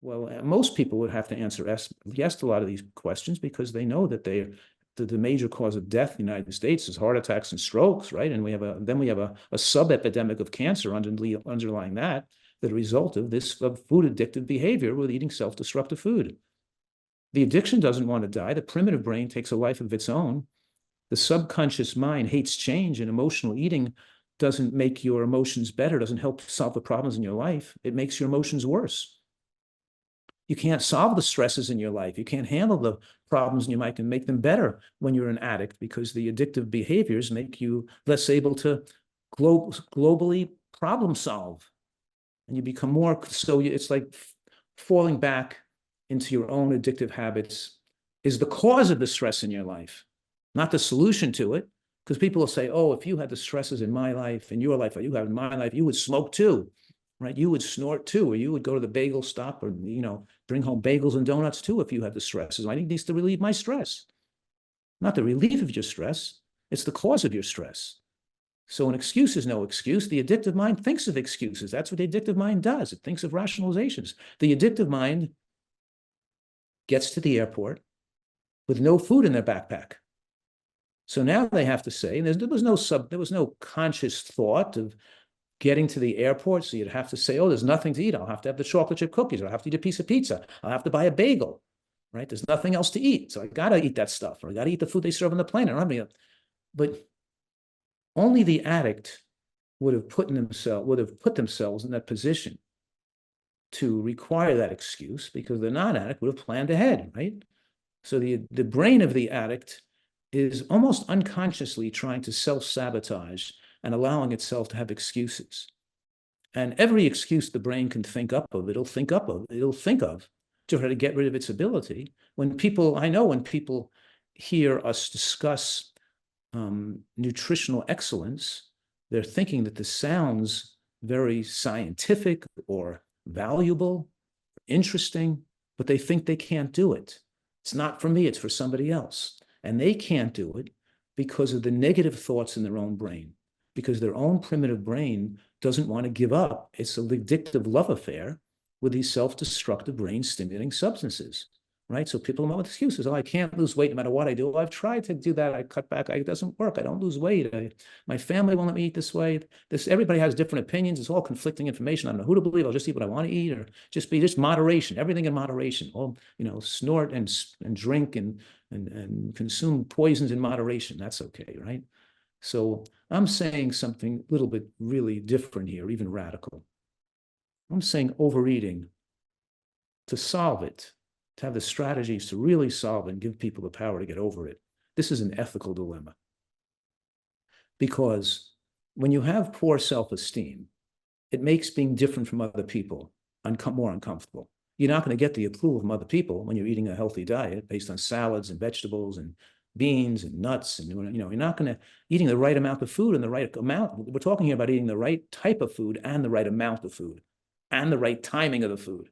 Well, most people would have to answer yes to a lot of these questions because they know that the major cause of death in the United States is heart attacks and strokes, right? And we have a sub-epidemic of cancer underlying that, the result of this of food addictive behavior with eating self-destructive food. The addiction doesn't want to die. The primitive brain takes a life of its own. The subconscious mind hates change, and emotional eating doesn't make your emotions better, doesn't help solve the problems in your life. It makes your emotions worse. You can't solve the stresses in your life. You can't handle the problems in your life and make them better when you're an addict, because the addictive behaviors make you less able to globally problem solve. And you become more, so it's like falling back into your own addictive habits is the cause of the stress in your life, not the solution to it. Because people will say, oh, if you had the stresses in my life, in your life, or you have in my life, you would smoke too, right? You would snort too, or you would go to the bagel stop, or, bring home bagels and donuts too if you had the stresses. I need these to relieve my stress. Not the relief of your stress, it's the cause of your stress. So an excuse is no excuse. The addictive mind thinks of excuses. That's what the addictive mind does. It thinks of rationalizations. The addictive mind gets to the airport with no food in their backpack. So now they have to say, and there was no conscious thought of getting to the airport. So you'd have to say, oh, there's nothing to eat. I'll have to have the chocolate chip cookies. I'll have to eat a piece of pizza. I'll have to buy a bagel, right? There's nothing else to eat. So I got to eat that stuff, or I got to eat the food they serve on the plane. I don't have any, but only the addict would have put themselves in that position to require that excuse, because the non-addict would have planned ahead, right? So the brain of the addict is almost unconsciously trying to self-sabotage and allowing itself to have excuses. And every excuse the brain can think of it'll think of to try to get rid of its ability. When people hear us discuss nutritional excellence, they're thinking that this sounds very scientific or valuable, interesting, but they think they can't do it. It's not for me, it's for somebody else. And they can't do it because of the negative thoughts in their own brain, because their own primitive brain doesn't want to give up. It's an addictive love affair with these self-destructive brain-stimulating substances, right? So people come up with excuses. Oh, I can't lose weight no matter what I do. I've tried to do that. I cut back. It doesn't work. I don't lose weight. My family won't let me eat this way. Everybody has different opinions. It's all conflicting information. I don't know who to believe. I'll just eat what I want to eat, or just moderation. Everything in moderation. All, snort and drink and consume poisons in moderation. That's okay, right? So I'm saying something a little bit really different here, even radical. I'm saying overeating, to solve it, to have the strategies to really solve it and give people the power to get over it. This is an ethical dilemma. Because when you have poor self-esteem, it makes being different from other people more uncomfortable. You're not going to get the approval from other people when you're eating a healthy diet based on salads and vegetables and beans and nuts, and you're not going to eating the right amount of food and the right amount. We're talking here about eating the right type of food and the right amount of food and the right timing of the food,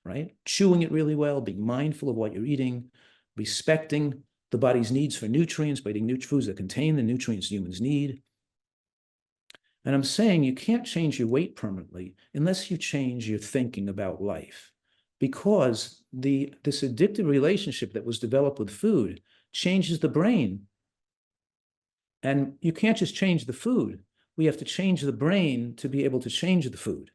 right? Chewing it really well, being mindful of what you're eating, respecting the body's needs for nutrients by eating foods that contain the nutrients humans need. And I'm saying you can't change your weight permanently unless you change your thinking about life, because this addictive relationship that was developed with food changes the brain. And you can't just change the food. We have to change the brain to be able to change the food.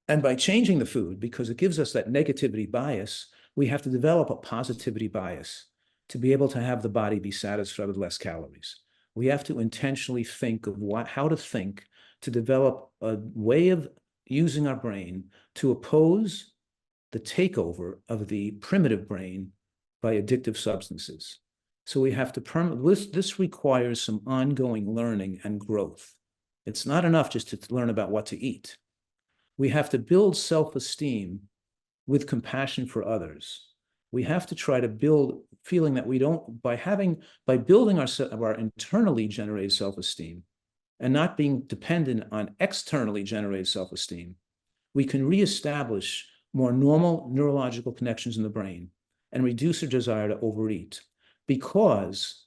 And by changing the food, because it gives us that negativity bias, we have to develop a positivity bias to be able to have the body be satisfied with less calories. We have to intentionally think of how to think to develop a way of using our brain to oppose the takeover of the primitive brain by addictive substances. So we have to this requires some ongoing learning and growth. It's not enough just to learn about what to eat. We have to build self-esteem with compassion for others. We have to try to build feeling that we don't, by building our internally generated self-esteem and not being dependent on externally generated self-esteem, we can reestablish more normal neurological connections in the brain and reduce our desire to overeat. Because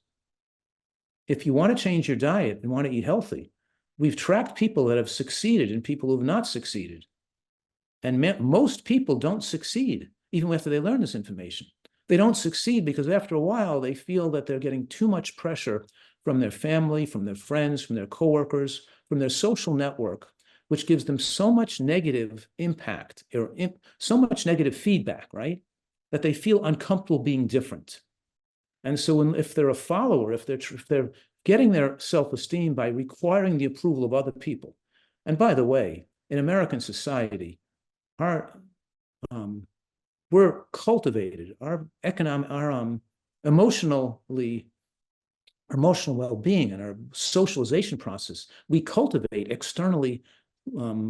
if you want to change your diet and want to eat healthy, we've tracked people that have succeeded and people who have not succeeded. And most people don't succeed, even after they learn this information. They don't succeed because after a while, they feel that they're getting too much pressure from their family, from their friends, from their coworkers, from their social network, which gives them so much negative impact or so much negative feedback, right? That they feel uncomfortable being different. And so if they're a follower, if they're getting their self-esteem by requiring the approval of other people. And by the way, in American society, we're cultivated, our emotional well-being and our socialization process, we cultivate externally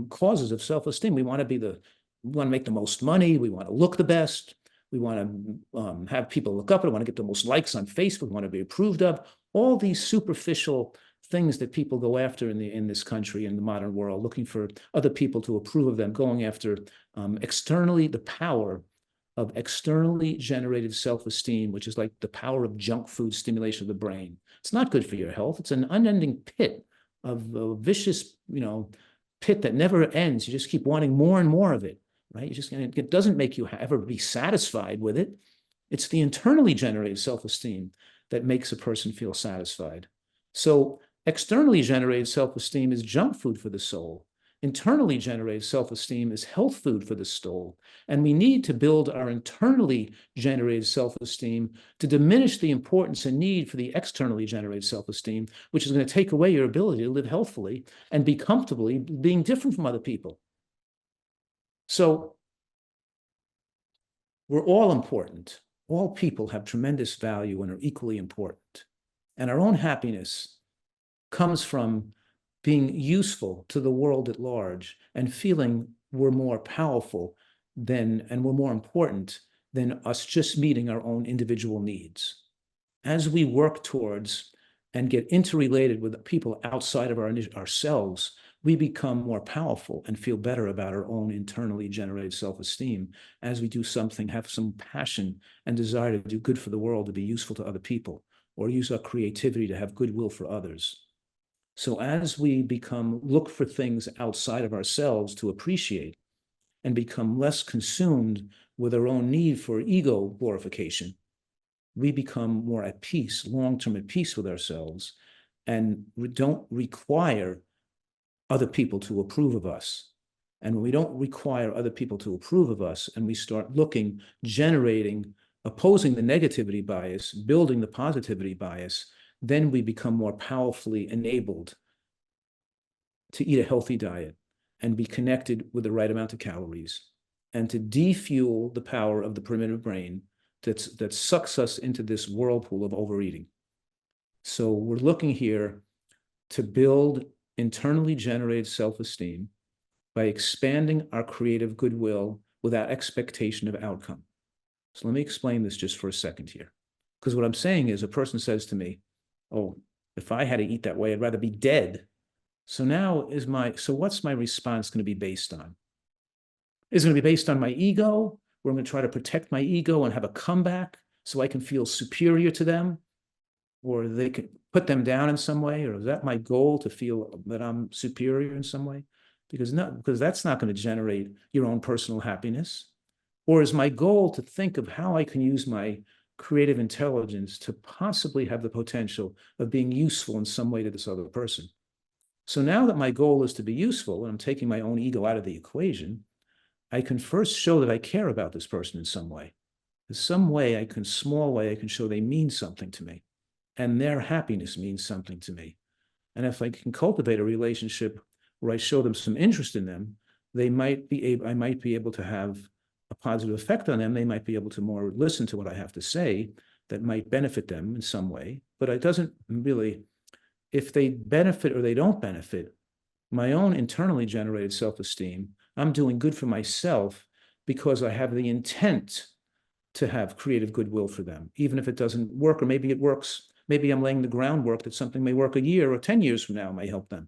causes of self-esteem. We want to make the most money. We want to look the best. We want to have people look up. We want to get the most likes on Facebook. We want to be approved of. All these superficial things that people go after in this country, in the modern world, looking for other people to approve of them, going after externally the power of externally generated self-esteem, which is like the power of junk food stimulation of the brain. It's not good for your health. It's an unending pit of a vicious, pit that never ends. You just keep wanting more and more of it, right? It doesn't make you ever be satisfied with it. It's the internally generated self-esteem that makes a person feel satisfied. So externally generated self-esteem is junk food for the soul. Internally generated self-esteem is health food for the soul. And we need to build our internally generated self-esteem to diminish the importance and need for the externally generated self-esteem, which is going to take away your ability to live healthfully and be comfortably being different from other people. So we're all important. All people have tremendous value and are equally important. And our own happiness comes from being useful to the world at large and feeling we're more powerful and we're more important than us just meeting our own individual needs. As we work towards and get interrelated with people outside of ourselves, we become more powerful and feel better about our own internally generated self-esteem as we do something, have some passion and desire to do good for the world, to be useful to other people, or use our creativity to have goodwill for others. So as we look for things outside of ourselves to appreciate and become less consumed with our own need for ego glorification, we become more at peace, long-term at peace with ourselves, and we don't require other people to approve of us. And when we don't require other people to approve of us, and we start looking, opposing the negativity bias, building the positivity bias, then we become more powerfully enabled to eat a healthy diet and be connected with the right amount of calories and to defuel the power of the primitive brain that sucks us into this whirlpool of overeating. So we're looking here to build internally generated self-esteem by expanding our creative goodwill without expectation of outcome. So let me explain this just for a second here. Because what I'm saying is a person says to me, oh, if I had to eat that way, I'd rather be dead. So now what's my response going to be based on? Is it going to be based on my ego, where I'm going to try to protect my ego and have a comeback so I can feel superior to them? Or they can put them down in some way? Or is that my goal, to feel that I'm superior in some way? Because that's not going to generate your own personal happiness. Or is my goal to think of how I can use my creative intelligence to possibly have the potential of being useful in some way to this other person? So now that my goal is to be useful, and I'm taking my own ego out of the equation, I can first show that I care about this person in some way. In some way, small way, I can show they mean something to me, and their happiness means something to me. And if I can cultivate a relationship where I show them some interest in them, I might be able to have a positive effect on them. They might be able to more listen to what I have to say that might benefit them in some way. But it doesn't really, if they benefit or they don't benefit, my own internally generated self-esteem, I'm doing good for myself because I have the intent to have creative goodwill for them, even if it doesn't work, or maybe it works. Maybe I'm laying the groundwork that something may work a year or 10 years from now may help them.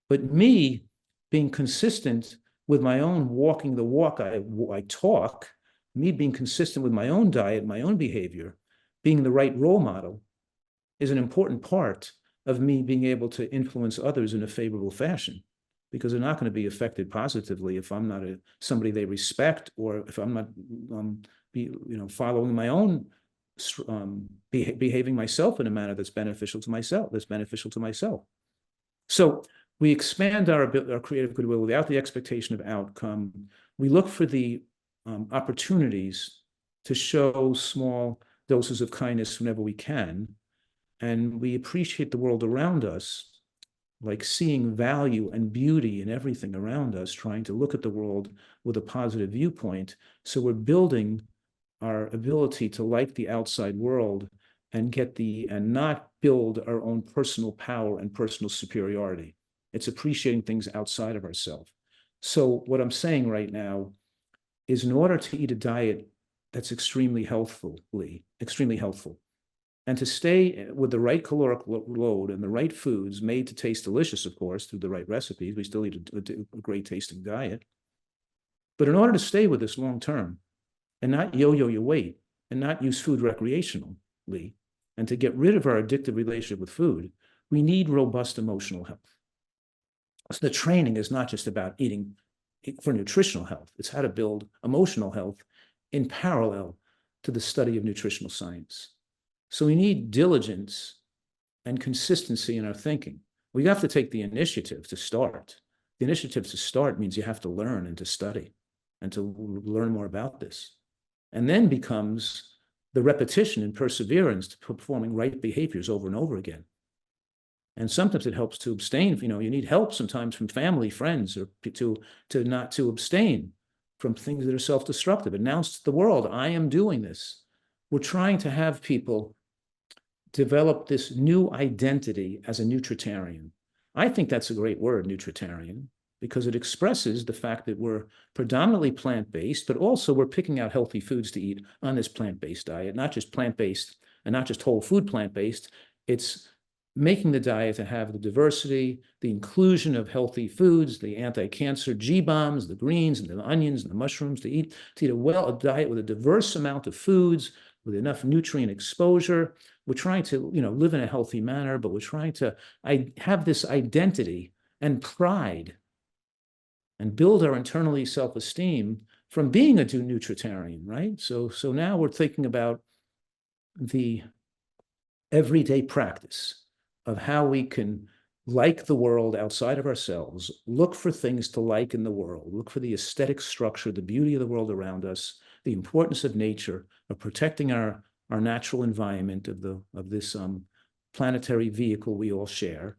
But me being consistent with my own walking the walk I talk, me being consistent with my own diet, my own behavior, being the right role model is an important part of me being able to influence others in a favorable fashion. because they're not going to be affected positively if I'm not somebody they respect, or if I'm not following my own behaving myself in a manner that's beneficial to myself. So we expand our creative goodwill without the expectation of outcome. We look for the opportunities to show small doses of kindness whenever we can, and we appreciate the world around us, like seeing value and beauty in everything around us, trying to look at the world with a positive viewpoint. So we're building our ability to like the outside world and not build our own personal power and personal superiority. It's appreciating things outside of ourselves. So what I'm saying right now is, in order to eat a diet that's extremely helpful, and to stay with the right caloric load and the right foods made to taste delicious, of course, through the right recipes, we still eat a great tasting diet. But in order to stay with this long term and not yo-yo your weight and not use food recreationally, and to get rid of our addictive relationship with food, we need robust emotional health. So the training is not just about eating for nutritional health. It's how to build emotional health in parallel to the study of nutritional science. So we need diligence and consistency in our thinking. We have to take the initiative to start. The initiative to start means you have to learn and to study and to learn more about this. And then becomes the repetition and perseverance to performing right behaviors over and over again. And sometimes it helps to abstain. You need help sometimes from family, friends, or to abstain from things that are self-destructive. Announce to the world, I am doing this. We're trying to have people develop this new identity as a nutritarian. I think that's a great word, nutritarian, because it expresses the fact that we're predominantly plant-based, but also we're picking out healthy foods to eat on this plant-based diet, not just plant-based and not just whole food plant-based. It's making the diet to have the diversity, the inclusion of healthy foods, the anti-cancer G-bombs, the greens and the onions and the mushrooms, to eat a diet with a diverse amount of foods, with enough nutrient exposure. We're trying to, live in a healthy manner, but we're trying to have this identity and pride and build our internally self-esteem from being a nutritarian, right? So now we're thinking about the everyday practice of how we can like the world outside of ourselves, look for things to like in the world, look for the aesthetic structure, the beauty of the world around us, the importance of nature, of protecting our natural environment of this planetary vehicle we all share.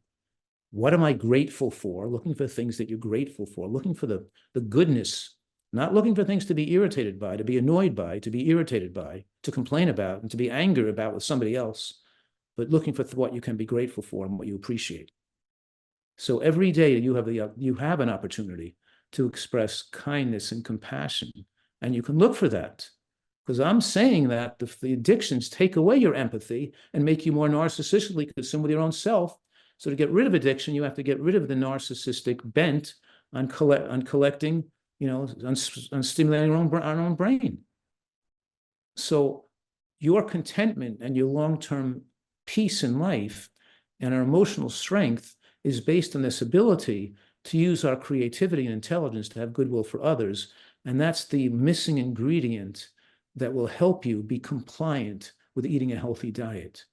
What am I grateful for? Looking for things that you're grateful for, looking for the goodness, not looking for things to be irritated by, to be annoyed by, to be irritated by, to complain about, and to be angry about with somebody else, but looking for what you can be grateful for and what you appreciate. So every day you have an opportunity to express kindness and compassion, and you can look for that. Because I'm saying that the addictions take away your empathy and make you more narcissistically consumed with your own self. So to get rid of addiction, you have to get rid of the narcissistic bent on collecting, on stimulating our own brain. So your contentment and your long-term peace in life and our emotional strength is based on this ability to use our creativity and intelligence to have goodwill for others. And that's the missing ingredient that will help you be compliant with eating a healthy diet.